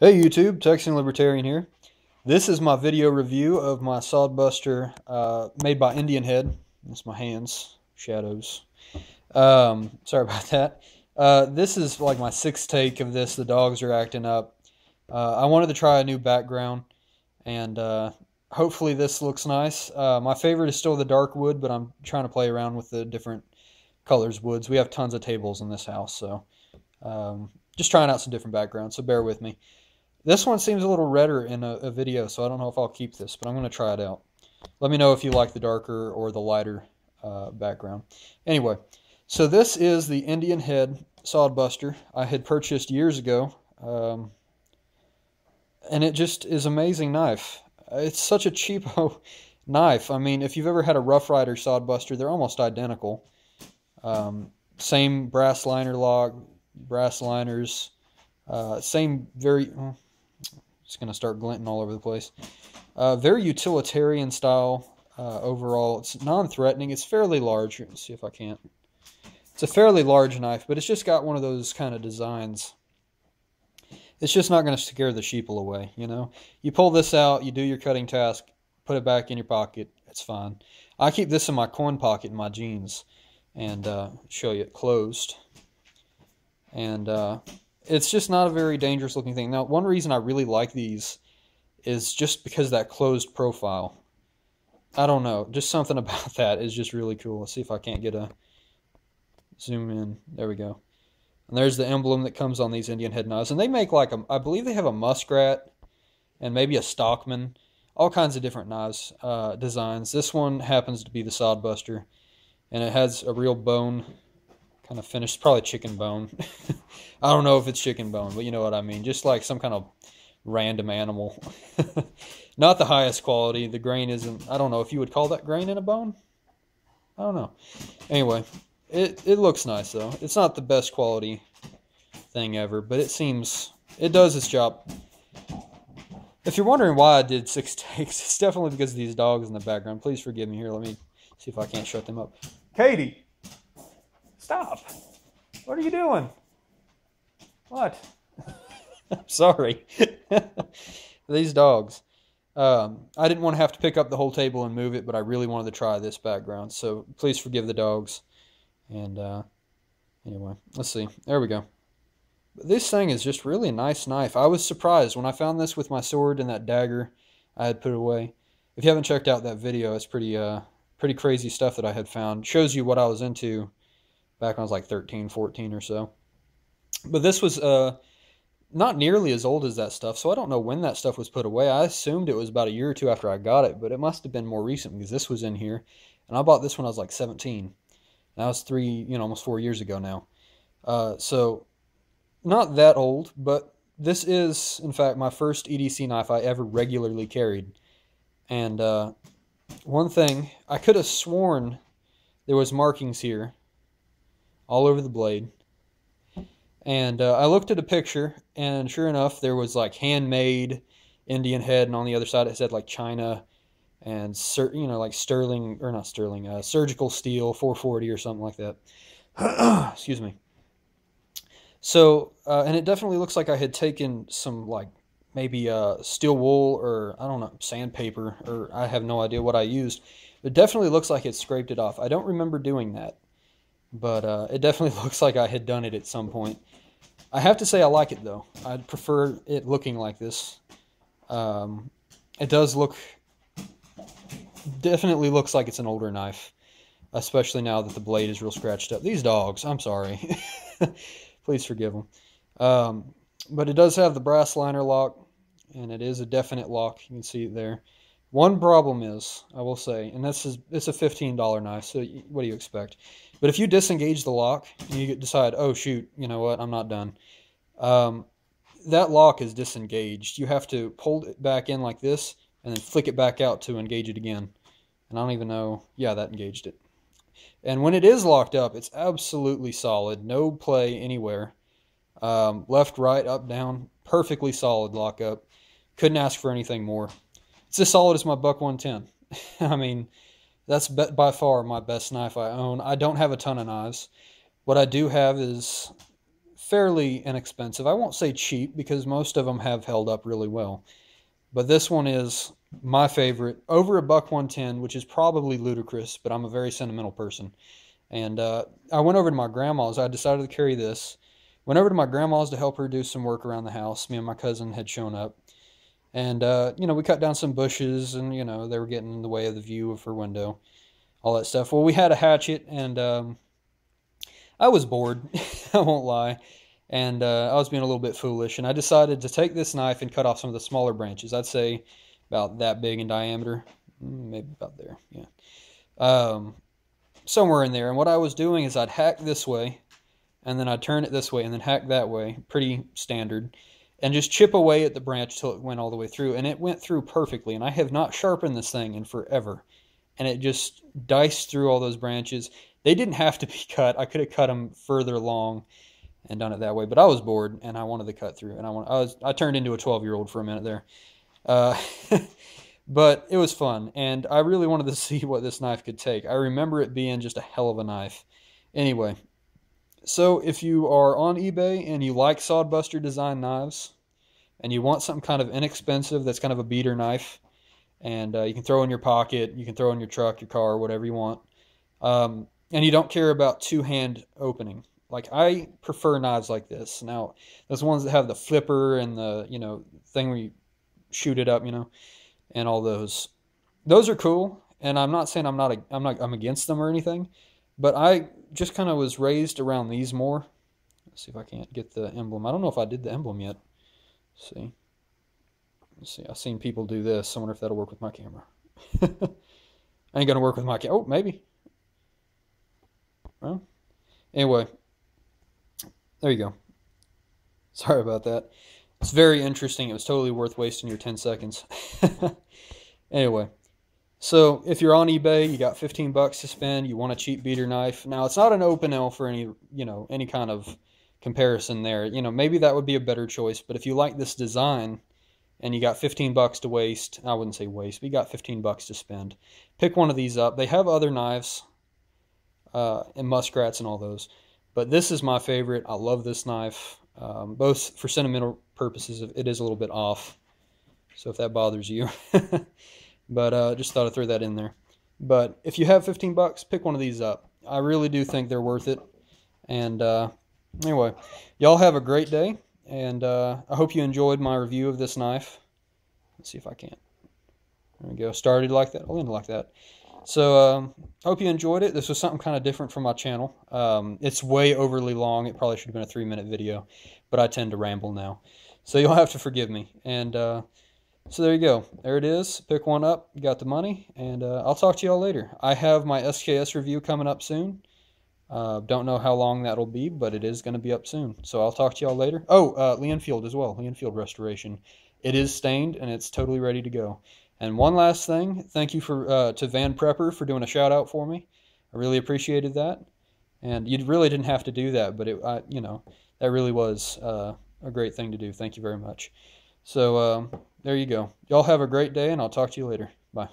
Hey YouTube, Texian Libertarian here. This is my video review of my Sodbuster made by Indian Head. That's my hands, shadows. Sorry about that. This is like my sixth take of this. The dogs are acting up. I wanted to try a new background, and hopefully this looks nice. My favorite is still the dark wood, but I'm trying to play around with the different colors woods. We have tons of tables in this house, so just trying out some different backgrounds, so bear with me. This one seems a little redder in a video, so I don't know if I'll keep this, but I'm going to try it out. Let me know if you like the darker or the lighter background. Anyway, so this is the Indian Head Sodbuster I had purchased years ago, and it just is an amazing knife. It's such a cheapo knife. I mean, if you've ever had a Rough Rider Sodbuster, they're almost identical. Same brass liner lock, brass liners, same very... It's going to start glinting all over the place. Very utilitarian style overall. It's non-threatening. It's fairly large. Let's see if I can't. It's a fairly large knife, but it's just got one of those kind of designs. It's just not going to scare the sheeple away, you know. You pull this out, you do your cutting task, put it back in your pocket. It's fine. I keep this in my coin pocket in my jeans, and show you it closed. And it's just not a very dangerous looking thing. Now, one reason I really like these is just because of that closed profile. I don't know. Just something about that is just really cool. Let's see if I can't get a zoom in. There we go. And there's the emblem that comes on these Indian Head knives. And they make like I believe they have a muskrat and maybe a stockman. All kinds of different knives designs. This one happens to be the Sodbuster. And it has a real bone kind of finished, probably chicken bone. I don't know if it's chicken bone, but you know what I mean. Just like some kind of random animal. Not the highest quality. The grain isn't, I don't know if you would call that grain in a bone. I don't know. Anyway, it looks nice though. It's not the best quality thing ever, but it does its job. If you're wondering why I did 6 takes, it's definitely because of these dogs in the background. Please forgive me here. Let me see if I can't shut them up. Katie! Stop. What are you doing? What? I'm sorry. These dogs. I didn't want to have to pick up the whole table and move it, but I really wanted to try this background. So please forgive the dogs. And anyway, let's see. There we go. This thing is just really a nice knife. I was surprised when I found this with my sword and that dagger I had put away. If you haven't checked out that video, it's pretty crazy stuff that I had found. It shows you what I was into back when I was like 13, 14 or so. But this was not nearly as old as that stuff, so I don't know when that stuff was put away. I assumed it was about a year or two after I got it, but it must have been more recent because this was in here. And I bought this when I was like 17. That was almost 4 years ago now. So not that old, but this is, in fact, my first EDC knife I ever regularly carried. And one thing, I could have sworn there was markings here all over the blade. And I looked at a picture, and sure enough, there was like handmade Indian Head, and on the other side it said like China and like sterling, or not sterling, surgical steel 440 or something like that. Excuse me. So, and it definitely looks like I had taken some like maybe steel wool or I don't know, sandpaper, or I have no idea what I used. It definitely looks like it scraped it off. I don't remember doing that. But it definitely looks like I had done it at some point. I have to say I like it, though. I'd prefer it looking like this. It does look... Definitely looks like it's an older knife. Especially now that the blade is real scratched up. These dogs, I'm sorry. Please forgive them. But it does have the brass liner lock. And it is a definite lock. You can see it there. One problem is, I will say, and it's a $15 knife, so what do you expect? But if you disengage the lock, and you decide, oh shoot, you know what, I'm not done. That lock is disengaged. You have to pull it back in like this, and then flick it back out to engage it again. And I don't even know, yeah, that engaged it. And when it is locked up, it's absolutely solid, no play anywhere. Left, right, up, down, perfectly solid lockup. Couldn't ask for anything more. It's as solid as my Buck 110. I mean, that's by far my best knife I own. I don't have a ton of knives. What I do have is fairly inexpensive. I won't say cheap because most of them have held up really well. But this one is my favorite, over $1.10, which is probably ludicrous, but I'm a very sentimental person. And I went over to my grandma's. I decided to carry this. Went over to my grandma's to help her do some work around the house. Me and my cousin had shown up. And, we cut down some bushes, and, they were getting in the way of the view of her window, all that stuff. Well, we had a hatchet, and I was bored, I won't lie. And I was being a little bit foolish, and I decided to take this knife and cut off some of the smaller branches. I'd say about that big in diameter, maybe about there, yeah. Somewhere in there. And what I was doing is I'd hack this way, and then I'd turn it this way, and then hack that way, pretty standard, and just chip away at the branch till it went all the way through. And it went through perfectly, and I have not sharpened this thing in forever. And it just diced through all those branches. They didn't have to be cut. I could have cut them further along and done it that way, but I was bored and I wanted to cut through, and I turned into a 12-year-old for a minute there. But it was fun, and I really wanted to see what this knife could take. I remember it being just a hell of a knife. Anyway, so if you are on eBay and you like Sodbuster design knives and you want something kind of inexpensive that's kind of a beater knife, and you can throw in your pocket, you can throw in your truck, your car, whatever you want, and you don't care about two-hand opening. Like, I prefer knives like this. Now, those ones that have the flipper and the, thing where you shoot it up, and all those. Those are cool, and I'm not saying I'm against them or anything, but I just kind of was raised around these more. Let's see if I can't get the emblem. I don't know if I did the emblem yet. Let's see. I've seen people do this. I wonder if that'll work with my camera. I ain't gonna work with my camera. Oh, maybe. Well, anyway. There you go. Sorry about that. It's very interesting. It was totally worth wasting your 10 seconds. Anyway, so if you're on eBay, you got 15 bucks to spend, you want a cheap beater knife. Now, it's not an open L for any kind of comparison there. Maybe that would be a better choice, but if you like this design and you got 15 bucks to waste, I wouldn't say waste, but you got 15 bucks to spend, pick one of these up. They have other knives and muskrats and all those. But this is my favorite. I love this knife, both for sentimental purposes. It is a little bit off, so if that bothers you. But just thought I'd throw that in there. But if you have 15 bucks, pick one of these up. I really do think they're worth it. And anyway, y'all have a great day, and I hope you enjoyed my review of this knife. Let's see if I can. There we go. Started like that. I'll end like that. So, I hope you enjoyed it. This was something kind of different from my channel. It's way overly long. It probably should have been a 3-minute video, but I tend to ramble now. So you'll have to forgive me. And so there you go. There it is. Pick one up. You got the money. And I'll talk to y'all later. I have my SKS review coming up soon. Don't know how long that'll be, but it is going to be up soon. So I'll talk to y'all later. Oh, Lee Enfield as well. Lee Enfield restoration. It is stained, and it's totally ready to go. And one last thing, thank you to Van Prepper for doing a shout out for me. I really appreciated that. And you really didn't have to do that, but that really was a great thing to do. Thank you very much. So there you go. Y'all have a great day, and I'll talk to you later. Bye.